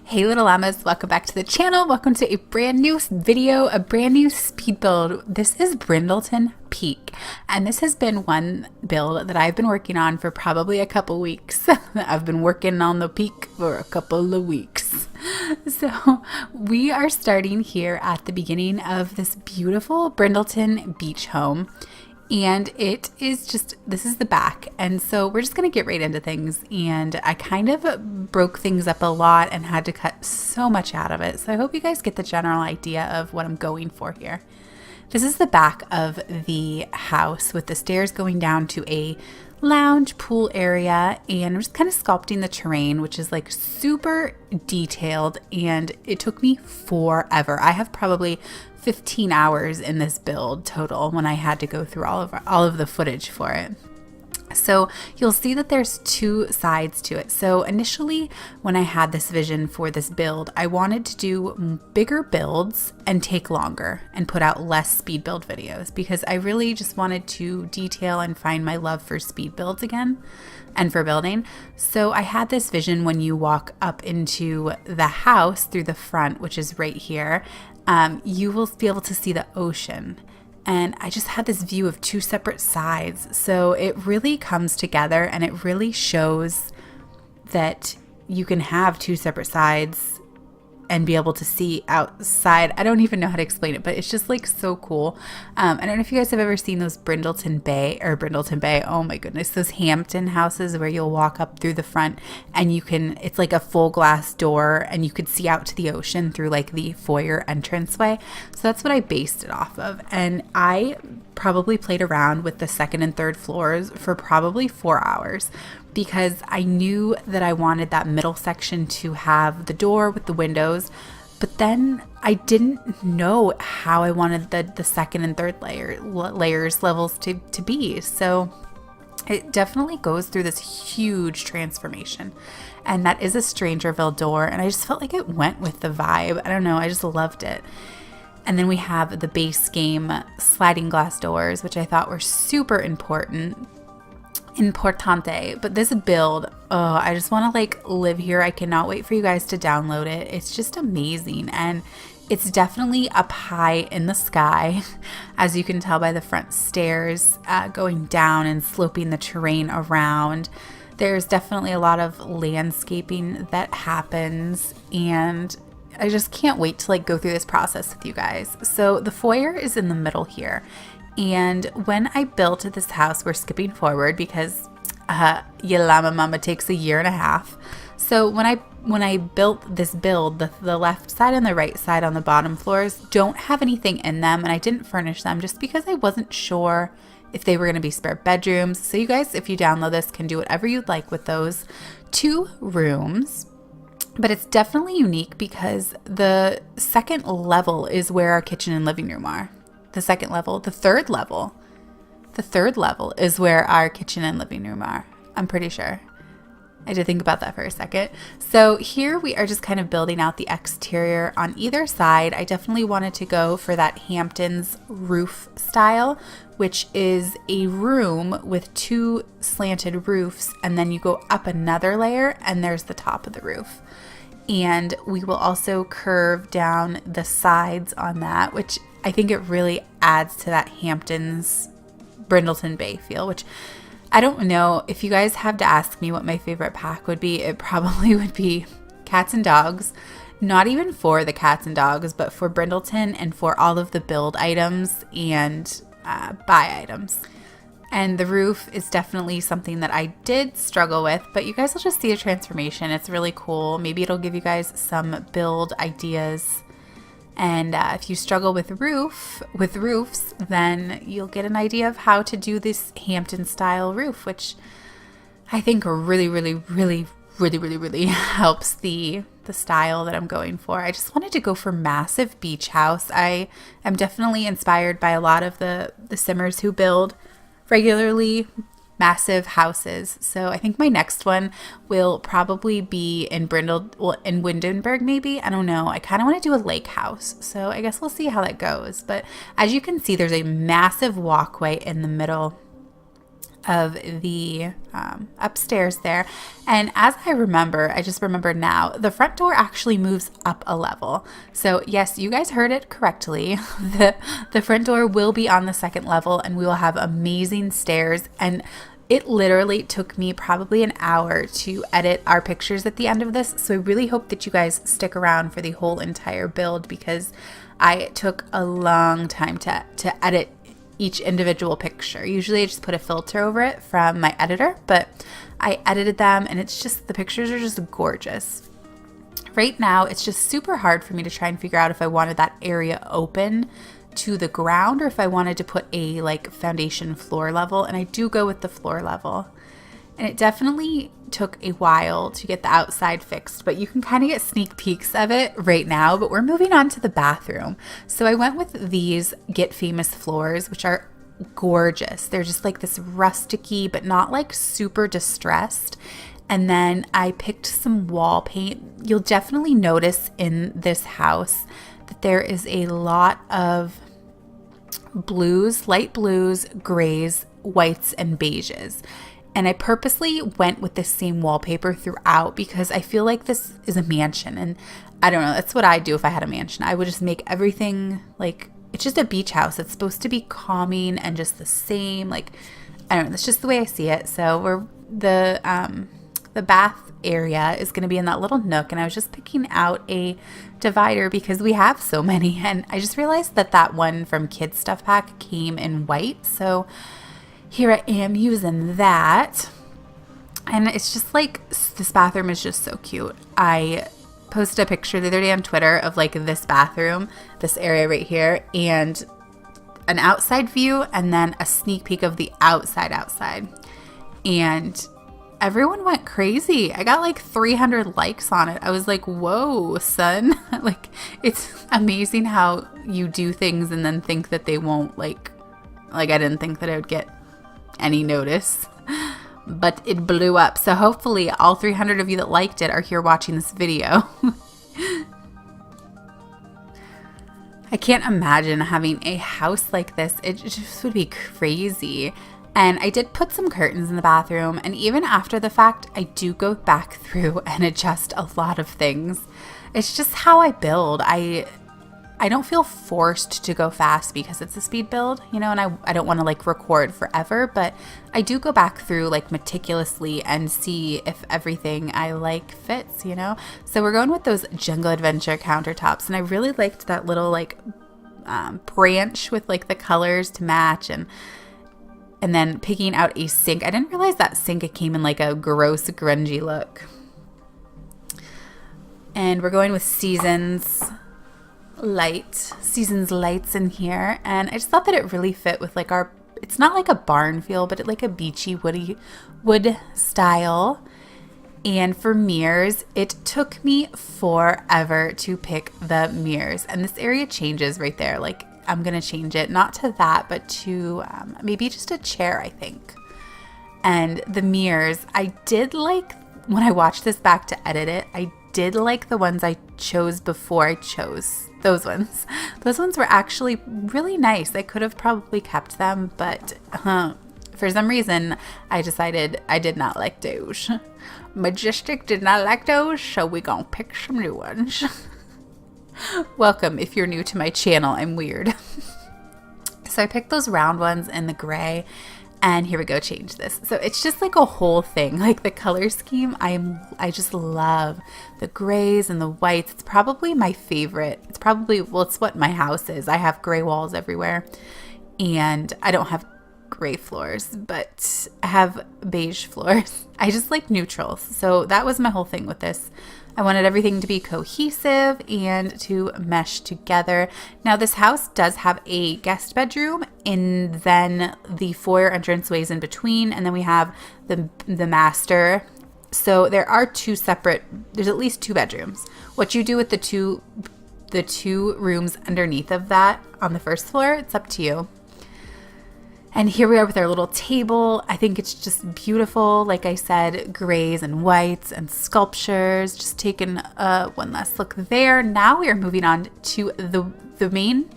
Hey little llamas, welcome back to the channel. Welcome to a brand new video, a brand new speed build. This is Brindleton Peak, and this has been one build that I've been working on for probably a couple weeks. I've been working on the peak for a couple of weeks. So we are starting here at the beginning of this beautiful Brindleton beach home. And it is this is the back. And so we're just going to get right into things. And I kind of broke things up a lot and had to cut so much out of it. So I hope you guys get the general idea of what I'm going for here. This is the back of the house with the stairs going down to a lounge pool area, and I'm just kind of sculpting the terrain, which is like super detailed, and it took me forever. I have probably 15 hours in this build total when I had to go through all of the footage for it. So you'll see that there's two sides to it. So initially, when I had this vision for this build, I wanted to do bigger builds and take longer and put out less speed build videos because I really just wanted to detail and find my love for speed builds again and for building. So I had this vision when you walk up into the house through the front, which is right here, you will be able to see the ocean. And I just had this view of two separate sides. So it really comes together and it really shows that you can have two separate sides and be able to see outside. I don't even know how to explain it, but it's just like so cool. I don't know if you guys have ever seen those Brindleton Bay. Oh my goodness, those Hampton houses where you'll walk up through the front and it's like a full glass door and you could see out to the ocean through like the foyer entranceway. So that's what I based it off of. And I probably played around with the second and third floors for probably 4 hours, because I knew that I wanted that middle section to have the door with the windows, but then I didn't know how I wanted the second and third levels to be. So it definitely goes through this huge transformation. And that is a Strangerville door, and I just felt like it went with the vibe. I don't know, I just loved it. And then we have the base game sliding glass doors, which I thought were super importante. But this build, I just want to like live here. I cannot wait for you guys to download it. It's just amazing, and it's definitely up high in the sky, as you can tell by the front stairs going down and sloping the terrain around. There's definitely a lot of landscaping that happens, and I just can't wait to like go through this process with you guys. So the foyer is in the middle here. And when I built this house, we're skipping forward because Llama Mama takes 1.5 years. So when I built this build, the left side and the right side on the bottom floors don't have anything in them, and I didn't furnish them just because I wasn't sure if they were going to be spare bedrooms. So you guys, if you download this, can do whatever you'd like with those 2 rooms. But it's definitely unique because the second level is where our kitchen and living room are. The second level, the third level is where our kitchen and living room are. I'm pretty sure. I did think about that for a second. So here we are just kind of building out the exterior on either side. I definitely wanted to go for that Hamptons roof style, which is a room with 2 slanted roofs, and then you go up another layer and there's the top of the roof. And we will also curve down the sides on that, which I think it really adds to that Hamptons Brindleton Bay feel, which I don't know if you guys have to ask me what my favorite pack would be. It probably would be cats and dogs, not even for the cats and dogs, but for Brindleton and for all of the build items and buy items. And the roof is definitely something that I did struggle with, but you guys will just see a transformation. It's really cool. Maybe it'll give you guys some build ideas. And if you struggle with roofs, then you'll get an idea of how to do this Hampton style roof, which I think really helps the style that I'm going for. I just wanted to go for massive beach house. I am definitely inspired by a lot of the simmers who build regularly massive houses. So I think my next one will probably be in Windenburg maybe. I don't know. I kind of want to do a lake house. So I guess we'll see how that goes. But as you can see, there's a massive walkway in the middle of the upstairs there. And as I just remember now, the front door actually moves up a level. So yes, you guys heard it correctly. The front door will be on the second level, and we will have amazing stairs. And it literally took me probably an hour to edit our pictures at the end of this. So I really hope that you guys stick around for the whole entire build, because I took a long time to edit each individual picture. Usually I just put a filter over it from my editor, but I edited them, and it's just, the pictures are just gorgeous. Right now, it's just super hard for me to try and figure out if I wanted that area open to the ground or if I wanted to put a like foundation floor level, and I do go with the floor level. And it definitely took a while to get the outside fixed, but you can kind of get sneak peeks of it right now. But we're moving on to the bathroom. So I went with these Get Famous floors, which are gorgeous. They're just like this rusticy, but not like super distressed. And then I picked some wall paint. You'll definitely notice in this house that there is a lot of blues, light blues, grays, whites, and beiges. And I purposely went with the same wallpaper throughout because I feel like this is a mansion. And I don't know, that's what I'd do if I had a mansion. I would just make everything like, it's just a beach house. It's supposed to be calming and just the same. Like, I don't know, that's just the way I see it. So the bath area is going to be in that little nook. And I was just picking out a divider because we have so many. And I just realized that one from Kids Stuff Pack came in white. So here I am using that. And it's just like, this bathroom is just so cute. I posted a picture the other day on Twitter of like this bathroom, this area right here, and an outside view, and then a sneak peek of the outside. And everyone went crazy. I got like 300 likes on it. I was like, whoa, son. Like, it's amazing how you do things and then think that they won't like I didn't think that I would get any notice, but it blew up. So hopefully all 300 of you that liked it are here watching this video. I can't imagine having a house like this. It just would be crazy. And I did put some curtains in the bathroom, and even after the fact, I do go back through and adjust a lot of things. It's just how I build. I don't feel forced to go fast because it's a speed build, you know, and I don't want to like record forever, but I do go back through like meticulously and see if everything I like fits, you know? So we're going with those Jungle Adventure countertops, and I really liked that little like branch with like the colors to match, and then picking out a sink. I didn't realize that sink came in like a gross grungy look. And we're going with Seasons lights in here, and I just thought that it really fit with like it's not like a barn feel, but it like a beachy wood style. And for mirrors, it took me forever to pick the mirrors, and this area changes right there. Like, I'm gonna change it not to that, but to maybe just a chair, I think. And the mirrors, I did like, when I watched this back to edit it, I did like the ones I chose before I chose those ones. Those ones were actually really nice. I could have probably kept them, but for some reason, I decided I did not like those. Majestic did not like those, so we gonna pick some new ones. Welcome if you're new to my channel. I'm weird. So I picked those round ones in the gray, and here we go, change this. So it's just like a whole thing, like the color scheme. I just love the grays and the whites. It's probably my favorite. It's probably, well, it's what my house is. I have gray walls everywhere, and I don't have gray floors, but I have beige floors. I just like neutrals. So that was my whole thing with this. I wanted everything to be cohesive and to mesh together. Now, this house does have a guest bedroom, and then the foyer entranceways in between, and then we have the master. So there are there's at least two bedrooms. What you do with the two rooms underneath of that on the first floor, it's up to you. And here we are with our little table. I think it's just beautiful. Like I said, grays and whites and sculptures. Just taking one last look there. Now we are moving on to the main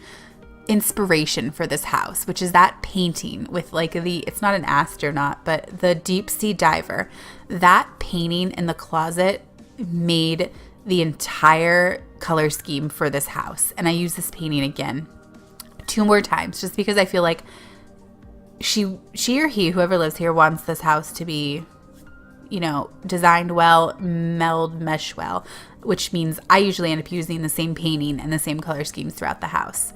inspiration for this house, which is that painting with like it's not an astronaut, but the deep sea diver. That painting in the closet made the entire color scheme for this house. And I use this painting again 2 more times just because I feel like she or he, whoever lives here, wants this house to be, you know, designed well, mesh well, which means I usually end up using the same painting and the same color schemes throughout the house.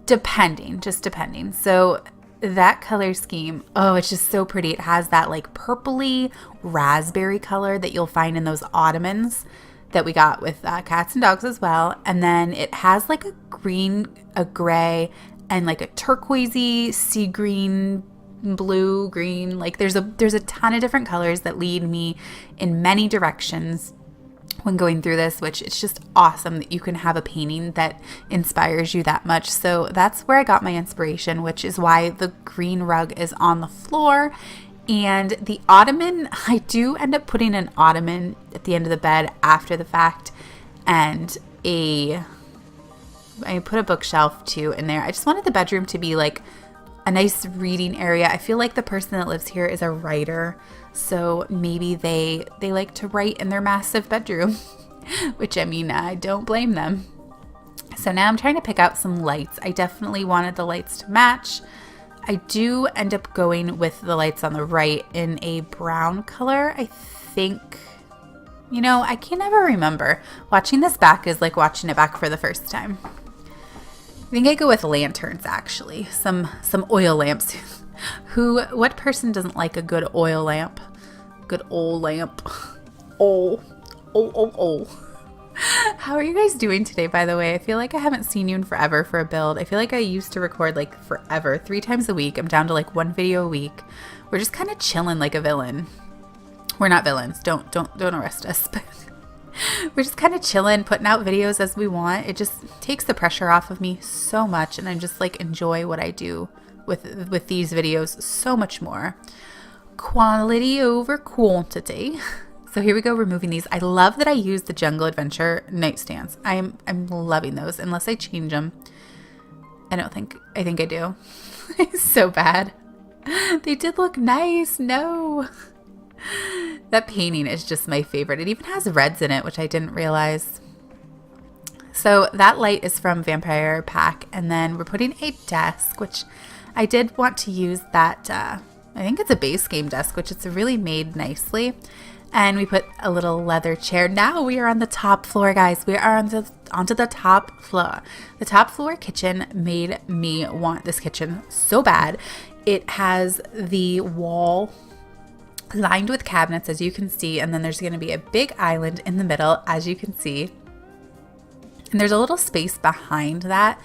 Depending. So that color scheme, oh, it's just so pretty. It has that like purpley raspberry color that you'll find in those ottomans that we got with cats and dogs as well. And then it has like a green, a gray, and like a turquoisey, sea green, blue, green. Like there's a ton of different colors that lead me in many directions when going through this, which it's just awesome that you can have a painting that inspires you that much. So that's where I got my inspiration, which is why the green rug is on the floor. And the ottoman, I do end up putting an ottoman at the end of the bed after the fact, and I put a bookshelf too in there. I just wanted the bedroom to be like a nice reading area. I feel like the person that lives here is a writer, so maybe they like to write in their massive bedroom, which I mean, I don't blame them. So now I'm trying to pick out some lights. I definitely wanted the lights to match. I do end up going with the lights on the right in a brown color, I think. You know, I can never remember. Watching this back is like watching it back for the first time. I think I go with lanterns, actually. Some oil lamps. What person doesn't like a good oil lamp? Good old lamp. Oh. How are you guys doing today, by the way? I feel like I haven't seen you in forever for a build. I feel like I used to record like forever, 3 times a week. I'm down to like 1 video a week. We're just kind of chilling like a villain. We're not villains. Don't arrest us. But we're just kind of chilling, putting out videos as we want. It just takes the pressure off of me so much, and I just like enjoy what I do with these videos so much more. Quality over quantity. So here we go, removing these. I love that I use the Jungle Adventure nightstands. I'm loving those, unless I change them. I think I do. It's so bad. They did look nice. No. That painting is just my favorite. It even has reds in it, which I didn't realize. So that light is from Vampire Pack. And then we're putting a desk, which I did want to use that. I think it's a base game desk, which it's really made nicely. And we put a little leather chair. Now we are on the top floor, guys. We are onto the top floor. The top floor kitchen made me want this kitchen so bad. It has the wall lined with cabinets, as you can see, and then there's going to be a big island in the middle, as you can see. And there's a little space behind that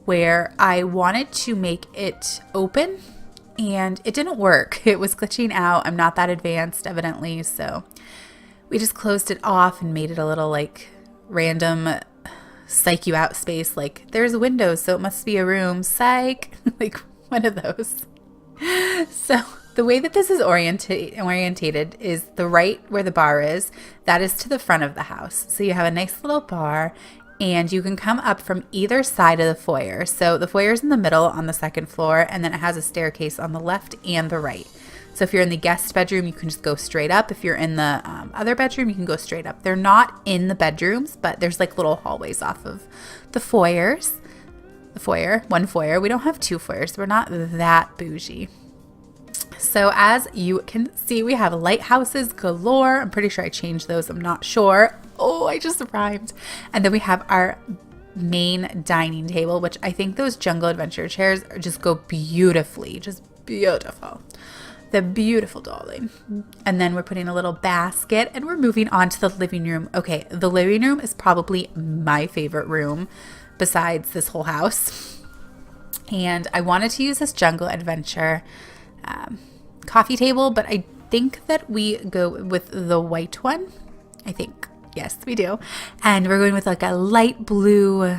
where I wanted to make it open, and it didn't work. It was glitching out. I'm not that advanced, evidently, so we just closed it off and made it a little like random psych you out space. Like, there's windows, so it must be a room. Psych. Like one of those. So the way that this is orientated is the right where the bar is, that is to the front of the house. So you have a nice little bar, and you can come up from either side of the foyer. So the foyer is in the middle on the 2nd floor, and then it has a staircase on the left and the right. So if you're in the guest bedroom, you can just go straight up. If you're in the other bedroom, you can go straight up. They're not in the bedrooms, but there's like little hallways off of the foyers. The foyer, one foyer. We don't have 2 foyers. We're not that bougie. So as you can see, we have lighthouses galore. I'm pretty sure I changed those. I'm not sure. Oh, I just rhymed. And then we have our main dining table, which I think those Jungle Adventure chairs just go beautifully. Just beautiful. The beautiful darling. And then we're putting a little basket, and we're moving on to the living room. Okay, the living room is probably my favorite room besides this whole house. And I wanted to use this Jungle Adventure coffee table, but I think that we go with the white one. I think. Yes, we do. And we're going with like a light blue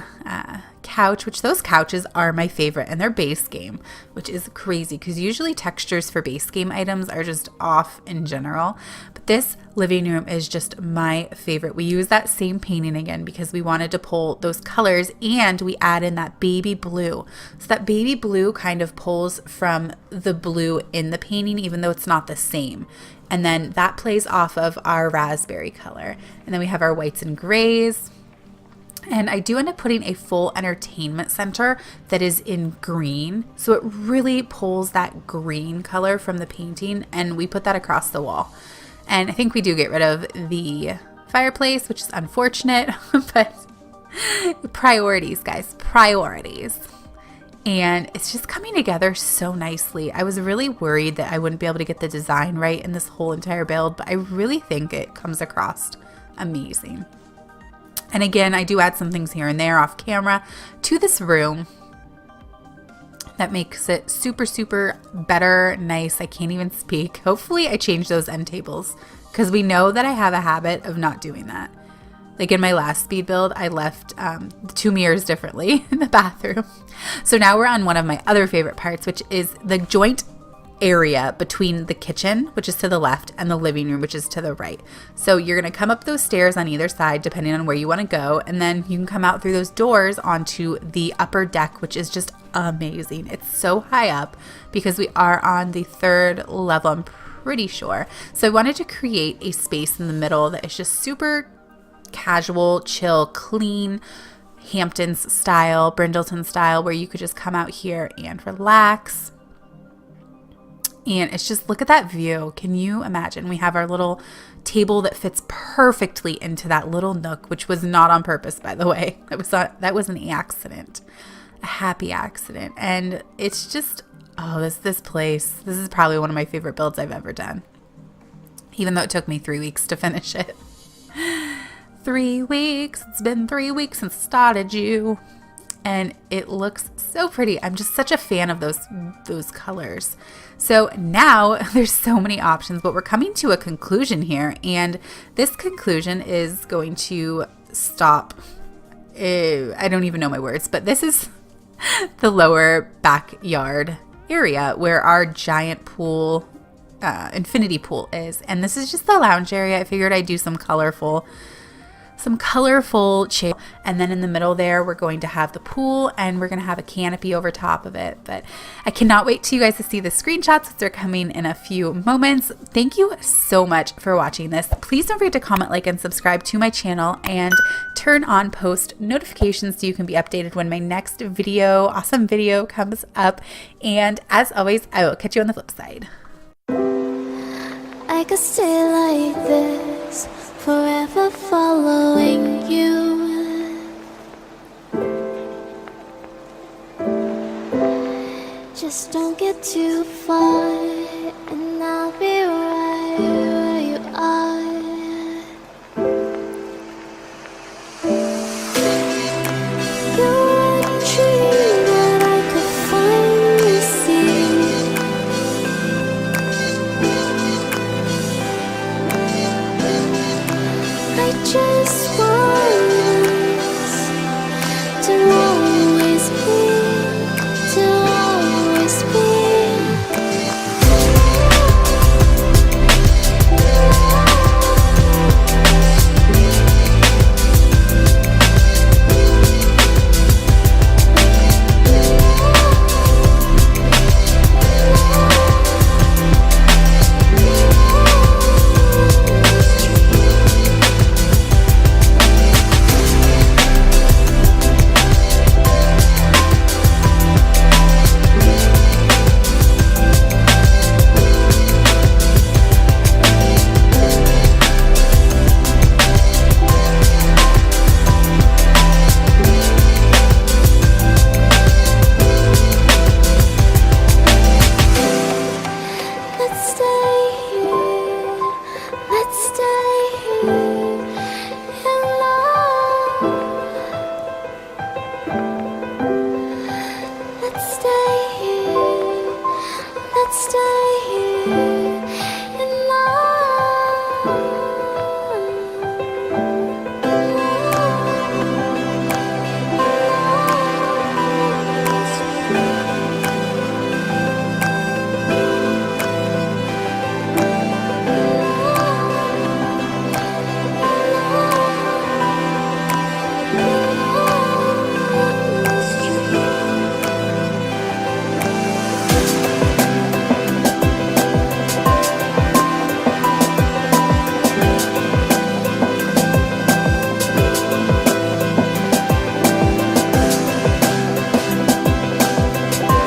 couch, which those couches are my favorite, and they're base game, which is crazy because usually textures for base game items are just off in general. But this living room is just my favorite. We use that same painting again because we wanted to pull those colors, and we add in that baby blue. So that baby blue kind of pulls from the blue in the painting, even though it's not the same. And then that plays off of our raspberry color. And then we have our whites and grays. And I do end up putting a full entertainment center that is in green. So it really pulls that green color from the painting, and we put that across the wall. And I think we do get rid of the fireplace, which is unfortunate, but priorities, guys, priorities. And it's just coming together so nicely. I was really worried that I wouldn't be able to get the design right in this whole entire build, but I really think it comes across amazing. And again, I do add some things here and there off camera to this room that makes it super, super better, nice. I can't even speak. Hopefully I change those end tables because we know that I have a habit of not doing that. Like in my last speed build, I left the 2 mirrors differently in the bathroom. So now we're on one of my other favorite parts, which is the joint area between the kitchen, which is to the left, and the living room, which is to the right. So you're going to come up those stairs on either side, depending on where you want to go. And then you can come out through those doors onto the upper deck, which is just amazing. It's so high up because we are on the 3rd level, I'm pretty sure. So I wanted to create a space in the middle that is just super casual, chill, clean, Hamptons style, Brindleton style, where you could just come out here and relax. And it's just, look at that view. Can you imagine? We have our little table that fits perfectly into that little nook, which was not on purpose, by the way. That was an accident, a happy accident. And it's just, oh, this place, this is probably one of my favorite builds I've ever done, even though it took me 3 weeks to finish it. 3 weeks. It's been 3 weeks since I started you. And it looks so pretty. I'm just such a fan of those colors. So now there's so many options, but we're coming to a conclusion here. And this conclusion is going to stop. I don't even know my words, but this is the lower backyard area where our giant pool, infinity pool is. And this is just the lounge area. I figured I'd do some colorful chairs, and then in the middle there we're going to have the pool, and we're going to have a canopy over top of it. But I cannot wait to you guys to see the screenshots, which are coming in a few moments. Thank you so much for watching this. Please don't forget to comment, like, and subscribe to my channel, and turn on post notifications so you can be updated when my next awesome video comes up. And as always, I will catch you on the flip side. I could stay like this, forever following you. Just don't get too far.